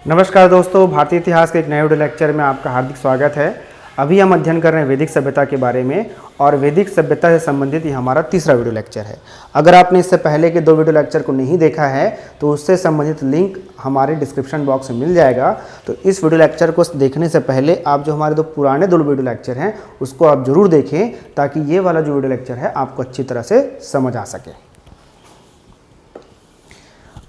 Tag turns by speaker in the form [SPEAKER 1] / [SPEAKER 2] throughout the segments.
[SPEAKER 1] नमस्कार दोस्तों, भारतीय इतिहास के एक नए वीडियो लेक्चर में आपका हार्दिक स्वागत है। अभी हम अध्ययन कर रहे हैं वैदिक सभ्यता के बारे में और वैदिक सभ्यता से संबंधित ये हमारा तीसरा वीडियो लेक्चर है। अगर आपने इससे पहले के 2 वीडियो लेक्चर को नहीं देखा है तो उससे संबंधित लिंक हमारे डिस्क्रिप्शन बॉक्स में मिल जाएगा। तो इस वीडियो लेक्चर को देखने से पहले आप जो हमारे 2 पुराने 2 वीडियो लेक्चर हैं उसको आप ज़रूर देखें, ताकि ये वाला जो वीडियो लेक्चर है आपको अच्छी तरह से समझ आ सके।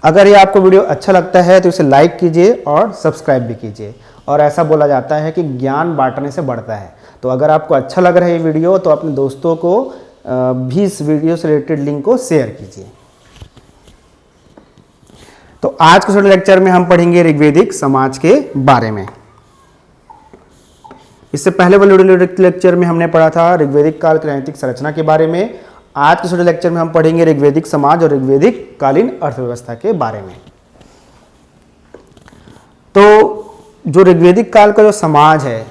[SPEAKER 1] अगर ये आपको वीडियो अच्छा लगता है तो इसे लाइक कीजिए और सब्सक्राइब भी कीजिए। और ऐसा बोला जाता है कि ज्ञान बांटने से बढ़ता है। तो अगर आपको अच्छा लग रहा है ये वीडियो तो अपने दोस्तों को भी इस वीडियो से रिलेटेड लिंक को शेयर कीजिए। तो आज के वीडियो लेक्चर में हम पढ़ेंगे ऋग्वैदिक समाज के बारे में। इससे पहले वाले वीडियो लेक्चर में हमने पढ़ा था ऋग्वैदिक काल की राजनीतिक संरचना के बारे में। आज के वीडियो लेक्चर में हम पढ़ेंगे ऋग्वैदिक समाज और ऋग्वैदिक कालीन अर्थव्यवस्था के बारे में। तो जो ऋग्वैदिक काल का जो समाज है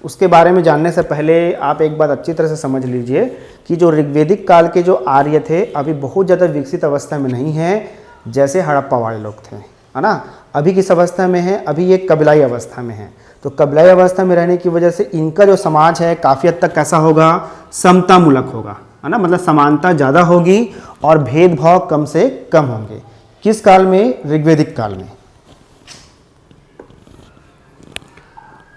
[SPEAKER 1] उसके बारे में जानने से पहले आप एक बात अच्छी तरह से समझ लीजिए कि जो ऋग्वैदिक काल के जो आर्य थे अभी बहुत ज़्यादा विकसित अवस्था में नहीं है जैसे हड़प्पा वाले लोग थे, है ना। अभी किस अवस्था में है? अभी ये कबीलाई अवस्था में है। तो कबीलाई अवस्था में रहने की वजह से इनका जो समाज है काफ़ी हद तक कैसा होगा? समतामूलक होगा, है ना। मतलब समानता ज़्यादा होगी और भेदभाव कम से कम होंगे। किस काल में? ऋग्वैदिक काल में।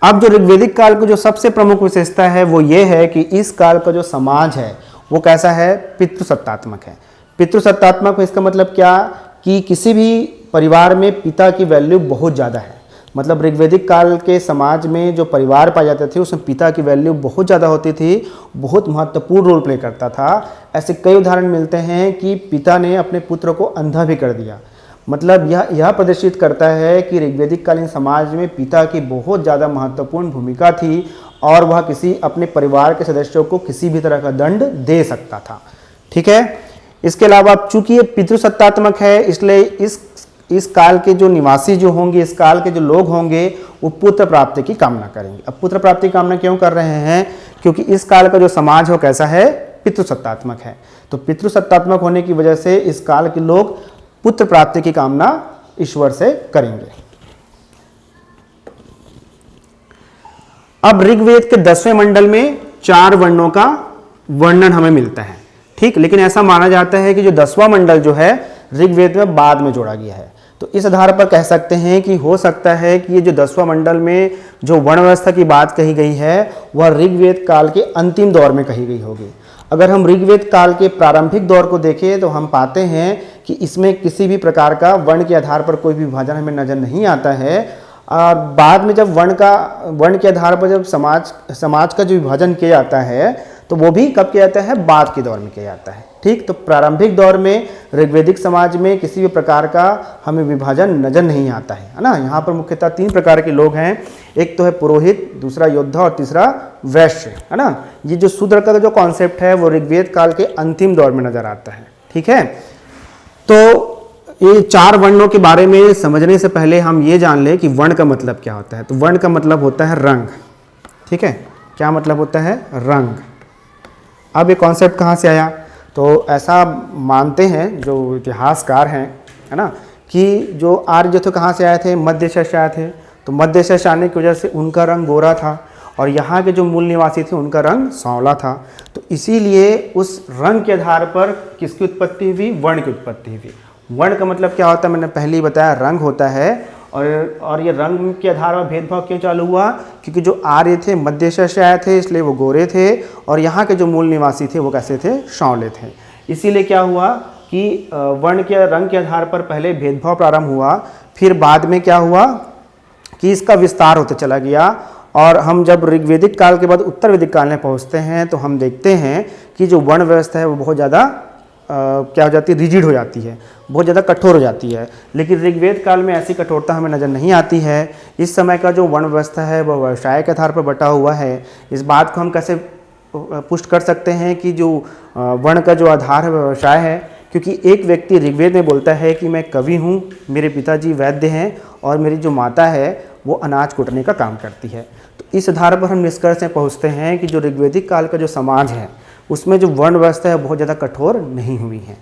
[SPEAKER 1] अब जो ऋग्वैदिक काल की जो सबसे प्रमुख विशेषता है वो ये है कि इस काल का जो समाज है वो कैसा है? पितृसत्तात्मक है। पितृसत्तात्मक इसका मतलब क्या कि किसी भी परिवार में पिता की वैल्यू बहुत ज़्यादा है। मतलब ऋग्वैदिक काल के समाज में जो परिवार पाए जाते थे उसमें पिता की वैल्यू बहुत ज़्यादा होती थी, बहुत महत्वपूर्ण रोल प्ले करता था। ऐसे कई उदाहरण मिलते हैं कि पिता ने अपने पुत्र को अंधा भी कर दिया। मतलब यह प्रदर्शित करता है कि ऋग्वैदिक कालीन समाज में पिता की बहुत ज़्यादा महत्वपूर्ण भूमिका थी और वह किसी अपने परिवार के सदस्यों को किसी भी तरह का दंड दे सकता था। ठीक है। इसके अलावा चूंकि ये पितृसत्तात्मक है इसलिए इस काल के जो निवासी जो होंगे, इस काल के जो लोग होंगे वो पुत्र प्राप्ति की कामना करेंगे। अब पुत्र प्राप्ति की कामना क्यों कर रहे हैं? क्योंकि इस काल का जो समाज हो कैसा है? पितृसत्तात्मक है। तो पितृसत्तात्मक होने की वजह से इस काल के लोग पुत्र प्राप्ति की कामना ईश्वर से करेंगे। अब ऋग्वेद के 10वें मंडल में 4 वर्णों का वर्णन हमें मिलता है। ठीक, लेकिन ऐसा माना जाता है कि जो 10वां मंडल जो है ऋग्वेद में बाद में जोड़ा गया है। तो इस आधार पर कह सकते हैं कि हो सकता है कि ये जो 10वां मंडल में जो वर्ण व्यवस्था की बात कही गई है वह ऋग्वेद काल के अंतिम दौर में कही गई होगी। अगर हम ऋग्वेद काल के प्रारंभिक दौर को देखें तो हम पाते हैं कि इसमें किसी भी प्रकार का वर्ण के आधार पर कोई भी विभाजन हमें नजर नहीं आता है। और बाद में जब वर्ण के आधार पर जब समाज का जो विभाजन किया जाता है तो वो भी कब किया जाता है? बाद के दौर में किया जाता है। ठीक, तो प्रारंभिक दौर में ऋग्वैदिक समाज में किसी भी प्रकार का हमें विभाजन नजर नहीं आता है ना। यहाँ पर मुख्यतः 3 प्रकार के लोग हैं। एक तो है पुरोहित, दूसरा योद्धा और तीसरा वैश्य, है ना। ये जो शूद्र का जो कॉन्सेप्ट है वो ऋग्वेद काल के अंतिम दौर में नजर आता है। ठीक है। तो ये 4 वर्णों के बारे में समझने से पहले हम ये जान लें कि वर्ण का मतलब क्या होता है। तो वर्ण का मतलब होता है रंग। ठीक है, क्या मतलब होता है? रंग। अब ये कॉन्सेप्ट कहाँ से आया? तो ऐसा मानते हैं जो इतिहासकार हैं, है ना, कि जो आर्य जो थे कहाँ से आए थे? मध्य एशिया से आए थे। तो मध्य एशिया से आने की वजह से उनका रंग गोरा था और यहाँ के जो मूल निवासी थे उनका रंग सांवला था। तो इसीलिए उस रंग के आधार पर किसकी उत्पत्ति हुई? वर्ण की उत्पत्ति हुई। वर्ण का मतलब क्या होता है? मैंने पहले ही बताया, रंग होता है। और ये रंग के आधार पर भेदभाव क्यों चालू हुआ? क्योंकि जो आर्य थे मध्य एशिया से आए थे इसलिए वो गोरे थे और यहाँ के जो मूल निवासी थे वो कैसे थे? सांवले थे। इसीलिए क्या हुआ कि वर्ण के रंग के आधार पर पहले भेदभाव प्रारंभ हुआ, फिर बाद में क्या हुआ कि इसका विस्तार होता चला गया। और हम जब ऋग्वैदिक काल के बाद उत्तर वैदिक काल में पहुँचते हैं तो हम देखते हैं कि जो वर्ण व्यवस्था है वो बहुत ज़्यादा क्या हो जाती है? रिजिड हो जाती है, बहुत ज़्यादा कठोर हो जाती है। लेकिन ऋग्वेद काल में ऐसी कठोरता हमें नज़र नहीं आती है। इस समय का जो वर्ण व्यवस्था है वह व्यवसाय के आधार पर बटा हुआ है। इस बात को हम कैसे पुष्ट कर सकते हैं कि जो वर्ण का जो आधार है व्यवसाय है? क्योंकि एक व्यक्ति ऋग्वेद में बोलता है कि मैं कवि हूँ, मेरे पिताजी वैद्य हैं और मेरी जो माता है वो अनाज कूटने का काम करती है। तो इस आधार पर हम निष्कर्ष में पहुँचते हैं कि जो ऋग्वैदिक काल का जो समाज है उसमें जो वर्ण व्यवस्था है बहुत ज़्यादा कठोर नहीं हुई है।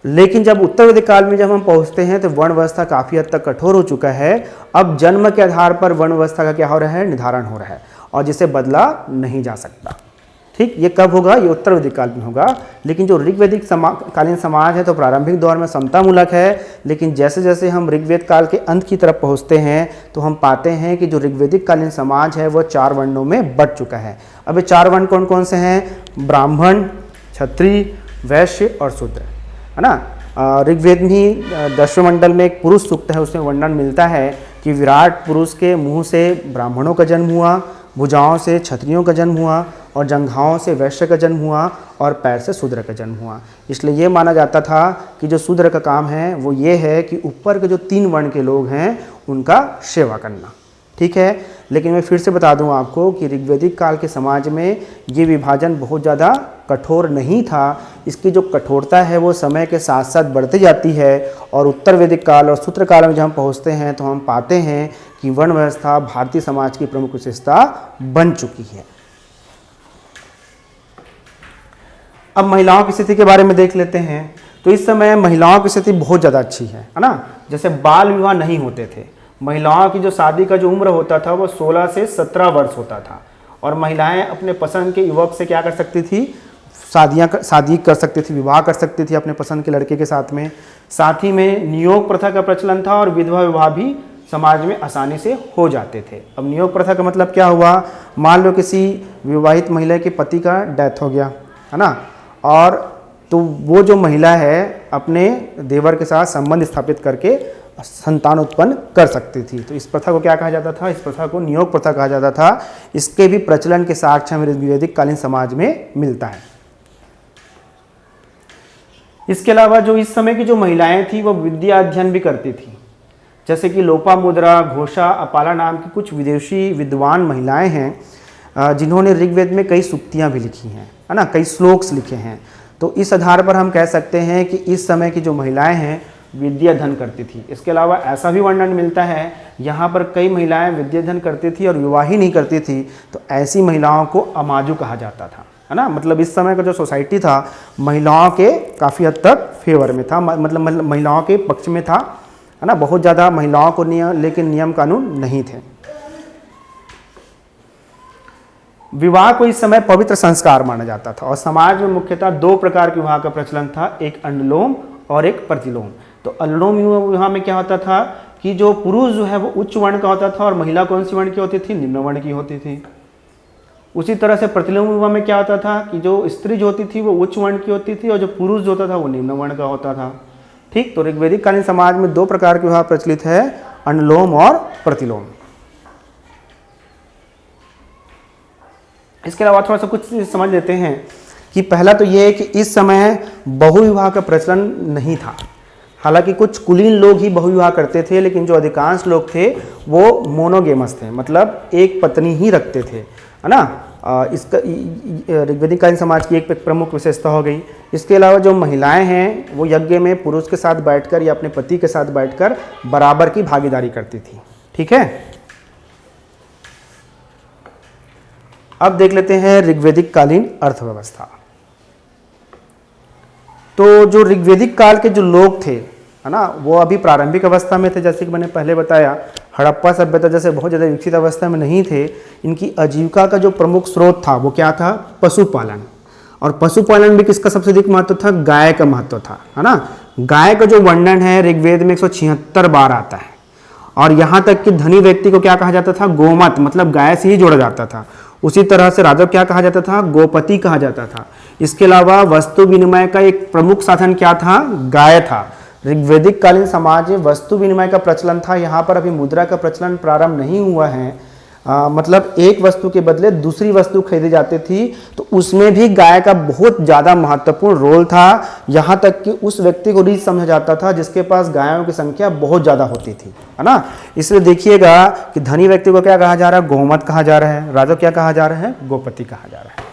[SPEAKER 1] लेकिन जब उत्तर वैदिक काल में जब हम पहुंचते हैं तो वर्ण व्यवस्था काफ़ी हद तक कठोर हो चुका है। अब जन्म के आधार पर वर्ण व्यवस्था का क्या हो रहा है, निर्धारण हो रहा है और जिसे बदला नहीं जा सकता। ठीक, ये कब होगा, ये उत्तर वैदिक काल में होगा। लेकिन जो ऋग्वैदिक कालीन समाज है तो प्रारंभिक दौर में समतामूलक है, लेकिन जैसे जैसे हम ऋग्वेद काल के अंत की तरफ पहुंचते हैं तो हम पाते हैं कि जो ऋग्वैदिक कालीन समाज है वो 4 वर्णों में बंट चुका है। अब ये 4 वर्ण कौन कौन से हैं, ब्राह्मण, क्षत्रिय, वैश्य और शूद्र, है ना। ऋग्वेद में ही 10वें मंडल में एक पुरुष सूक्त है, उसमें वर्णन मिलता है कि विराट पुरुष के मुंह से ब्राह्मणों का जन्म हुआ, भुजाओं से क्षत्रियों का जन्म हुआ और जंघाओं से वैश्य का जन्म हुआ और पैर से शूद्र का जन्म हुआ। इसलिए ये माना जाता था कि जो शूद्र का काम है वो ये है कि ऊपर के जो 3 वर्ण के लोग हैं उनका सेवा करना। ठीक है, लेकिन मैं फिर से बता दूं आपको कि ऋग्वैदिक काल के समाज में ये विभाजन बहुत ज़्यादा कठोर नहीं था। इसकी जो कठोरता है वो समय के साथ साथ बढ़ती जाती है और उत्तर वैदिक काल और सूत्र काल में जब हम पहुँचते हैं तो हम पाते हैं कि वर्ण व्यवस्था भारतीय समाज की प्रमुख विशेषता बन चुकी है। अब महिलाओं की स्थिति के बारे में देख लेते हैं। तो इस समय महिलाओं की स्थिति बहुत ज़्यादा अच्छी है ना। जैसे बाल विवाह नहीं होते थे, महिलाओं की जो शादी का जो उम्र होता था वो 16 से 17 वर्ष होता था और महिलाएं अपने पसंद के युवक से क्या कर सकती थी, शादी कर सकती थी, विवाह कर सकती थी अपने पसंद के लड़के के साथ में। साथ ही में नियोग प्रथा का प्रचलन था और विधवा विवाह भी समाज में आसानी से हो जाते थे। अब नियोग प्रथा का मतलब क्या हुआ, मान लो किसी विवाहित महिला के पति का डेथ हो गया, है ना, और तो वो जो महिला है अपने देवर के साथ संबंध स्थापित करके संतान उत्पन्न कर सकती थी। तो इस प्रथा को क्या कहा जाता था, इस प्रथा को नियोग प्रथा कहा जाता था। इसके भी प्रचलन के साक्ष्य हमें ऋग्वैदिक कालीन समाज में मिलता है। इसके अलावा जो इस समय की जो महिलाएं थी वो विद्या अध्ययन भी करती थी। जैसे कि लोपामुद्रा, घोषा, अपाला नाम की कुछ विदेशी विद्वान महिलाएं हैं जिन्होंने ऋग्वेद में कई सूक्तियाँ भी लिखी हैं, है ना, कई श्लोक्स लिखे हैं। तो इस आधार पर हम कह सकते हैं कि इस समय की जो महिलाएं हैं विद्या अध्ययन करती थी। इसके अलावा ऐसा भी वर्णन मिलता है यहाँ पर कई महिलाएं विद्या अध्ययन करती थी और विवाह ही नहीं करती थी, तो ऐसी महिलाओं को अमाजु कहा जाता था, है ना। मतलब इस समय का जो सोसाइटी था महिलाओं के काफ़ी हद तक फेवर में था, मतलब महिलाओं के पक्ष में था, है ना। बहुत ज़्यादा महिलाओं को लेकिन नियम कानून नहीं थे। विवाह को इस समय पवित्र संस्कार माना जाता था और समाज में मुख्यतः 2 प्रकार के विवाह का प्रचलन था, एक अनुलोम और एक प्रतिलोम। तो अनुलोम विवाह में क्या होता था कि जो पुरुष जो है वो उच्च वर्ण का होता था और महिला कौन सी वर्ण की होती थी, निम्न वर्ण की होती थी। उसी तरह से प्रतिलोम विवाह में क्या होता था कि जो स्त्री जो होती थी वो उच्च वर्ण की होती थी और जो पुरुष जो होता था वो निम्न वर्ण का होता था। ठीक, तो ऋग्वैदिक कालीन समाज में 2 प्रकार के विवाह प्रचलित है, अनुलोम और प्रतिलोम। इसके अलावा थोड़ा सा कुछ समझ लेते हैं कि पहला तो ये है कि इस समय बहुविवाह का प्रचलन नहीं था। हालांकि कुछ कुलीन लोग ही बहुविवाह करते थे, लेकिन जो अधिकांश लोग थे वो मोनोगेमस थे, मतलब एक पत्नी ही रखते थे, है ना। इसका ऋग्वैदिक कालीन समाज की एक प्रमुख विशेषता हो गई। इसके अलावा जो महिलाएं हैं वो यज्ञ में पुरुष के साथ बैठकर या अपने पति के साथ बैठकर बराबर की भागीदारी करती थी। ठीक है, अब देख लेते हैं ऋग्वैदिक कालीन अर्थव्यवस्था। तो जो ऋग्वैदिक काल के जो लोग थे, है ना, वो अभी प्रारंभिक अवस्था में थे। जैसे कि मैंने पहले बताया, हड़प्पा सभ्यता जैसे बहुत ज़्यादा विकसित अवस्था में नहीं थे। इनकी आजीविका का जो प्रमुख स्रोत था वो क्या था, पशुपालन। और पशुपालन में किसका सबसे अधिक महत्व था, गाय का महत्व था, है ना। गाय का जो वर्णन है ऋग्वेद में 176 बार आता है और यहाँ तक कि धनी व्यक्ति को क्या कहा जाता था, गोमत, मतलब गाय से ही जोड़ा जाता था। उसी तरह से राजा क्या कहा जाता था, गोपति कहा जाता था। इसके अलावा वस्तु विनिमय का एक प्रमुख साधन क्या था, गाय था। ऋग्वैदिक कालीन समाज में वस्तु विनिमय का प्रचलन था। यहाँ पर अभी मुद्रा का प्रचलन प्रारंभ नहीं हुआ है। मतलब एक वस्तु के बदले दूसरी वस्तु खरीदी जाती थी, तो उसमें भी गाय का बहुत ज़्यादा महत्वपूर्ण रोल था। यहाँ तक कि उस व्यक्ति को रीच समझा जाता था जिसके पास गायों की संख्या बहुत ज़्यादा होती थी, है ना। इसलिए देखिएगा कि धनी व्यक्ति को क्या कहा जा रहा है, गोमत कहा जा रहा है। राजा क्या कहा जा रहा है, गोपति कहा जा रहा है।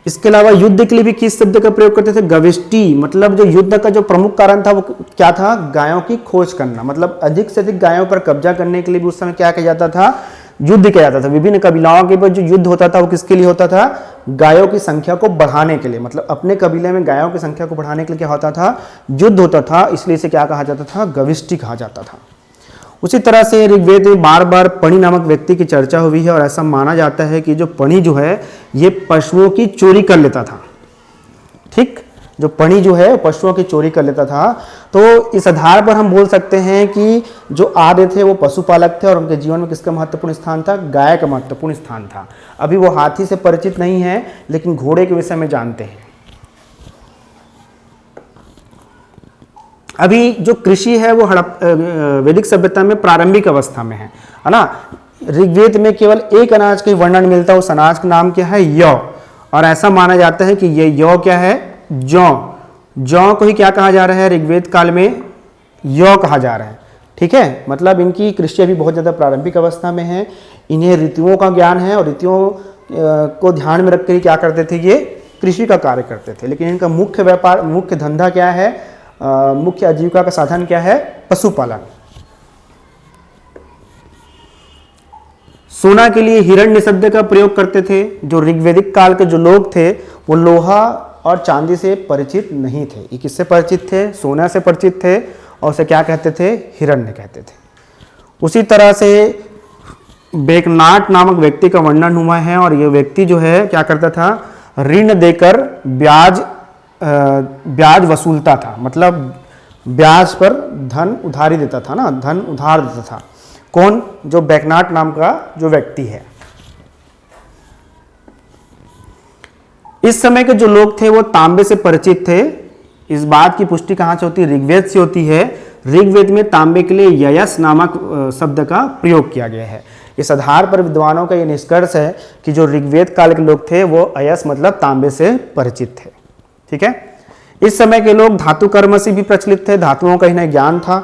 [SPEAKER 1] इसके अलावा युद्ध के लिए भी किस शब्द का प्रयोग करते थे, गविष्टि। मतलब जो युद्ध का जो प्रमुख कारण था वो क्या था, गायों की खोज करना। मतलब अधिक से अधिक गायों पर कब्जा करने के लिए भी उस समय क्या किया जाता था, युद्ध किया जाता था। विभिन्न कबीलाओं के बीच जो युद्ध होता था वो किसके लिए होता था? गायों की संख्या को बढ़ाने के लिए, मतलब अपने कबीले में गायों की संख्या को बढ़ाने के लिए क्या होता था? युद्ध होता था, इसलिए इसे क्या कहा जाता था? गविष्टि कहा जाता था। उसी तरह से ऋग्वेद में बार बार पणि नामक व्यक्ति की चर्चा हुई है और ऐसा माना जाता है कि जो पणि जो है ये पशुओं की चोरी कर लेता था। ठीक, जो पणि जो है पशुओं की चोरी कर लेता था। तो इस आधार पर हम बोल सकते हैं कि जो आर्य थे वो पशुपालक थे और उनके जीवन में किसका महत्वपूर्ण स्थान था? गाय का महत्वपूर्ण स्थान था। अभी वो हाथी से परिचित नहीं है, लेकिन घोड़े के विषय में जानते हैं। अभी जो कृषि है वो वैदिक सभ्यता में प्रारंभिक अवस्था में है ना। ऋग्वेद में केवल एक अनाज का वर्णन मिलता है, उस अनाज का नाम क्या है? यौ। और ऐसा माना जाता है कि ये यौ क्या है? जौ। जौ को ही क्या कहा जा रहा है? ऋग्वेद काल में यौ कहा जा रहा है। ठीक है, मतलब इनकी कृषि अभी बहुत ज़्यादा प्रारंभिक अवस्था में है। इन्हें ऋतुओं का ज्ञान है और ऋतुओं को ध्यान में रखकर क्या करते थे? ये कृषि का कार्य करते थे। लेकिन इनका मुख्य व्यापार, मुख्य धंधा क्या है? मुख्य आजीविका का साधन क्या है? पशुपालन। सोना के लिए हिरण्य शब्द का प्रयोग करते थे। जो ऋग्वैदिक काल के जो लोग थे वो लोहा और चांदी से परिचित नहीं थे। ये किससे परिचित थे? सोना से परिचित थे और उसे क्या कहते थे? हिरण्य कहते थे। उसी तरह से बेकनाट नामक व्यक्ति का वर्णन हुआ है और ये व्यक्ति जो है क्या करता था? ऋण देकर ब्याज वसूलता था, मतलब ब्याज पर धन उधारी देता था ना, धन उधार देता था। कौन? जो बेकनाट नाम का जो व्यक्ति है। इस समय के जो लोग थे वो तांबे से परिचित थे। इस बात की पुष्टि कहां से होती है? ऋग्वेद से होती है। ऋग्वेद में तांबे के लिए ययस नामक शब्द का प्रयोग किया गया है। इस आधार पर विद्वानों का यह निष्कर्ष है कि जो ऋग्वेद काल के लोग थे वो अयस मतलब तांबे से परिचित थे। ठीक है, इस समय के लोग धातु कर्म से भी प्रचलित थे। धातुओं का इन्हें ज्ञान था,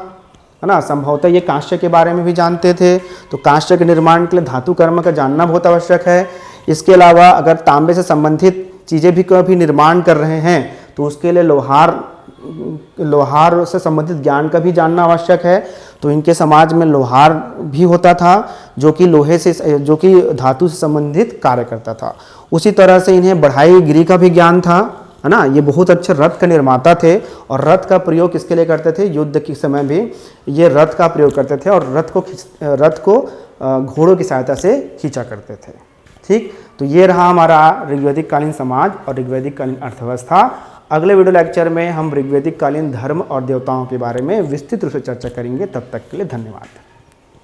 [SPEAKER 1] है ना। संभवतः ये कांस्य के बारे में भी जानते थे। तो कांस्य के निर्माण के लिए धातु कर्म का जानना बहुत आवश्यक है। इसके अलावा अगर तांबे से संबंधित चीज़ें भी कभी निर्माण कर रहे हैं तो उसके लिए लोहार से संबंधित ज्ञान का भी जानना आवश्यक है। तो इनके समाज में लोहार भी होता था जो कि जो कि धातु से संबंधित कार्य करता था। उसी तरह से इन्हें बढ़ाई गिरी का भी ज्ञान था, है ना। ये बहुत अच्छे रथ के निर्माता थे और रथ का प्रयोग किसके लिए करते थे? युद्ध के समय भी ये रथ का प्रयोग करते थे और रथ को घोड़ों की सहायता से खींचा करते थे। ठीक, तो ये रहा हमारा ऋग्वैदिक कालीन समाज और ऋग्वैदिक कालीन अर्थव्यवस्था। अगले वीडियो लेक्चर में हम ऋग्वैदिक कालीन धर्म और देवताओं के बारे में विस्तृत रूप से चर्चा करेंगे। तब तक के लिए धन्यवाद।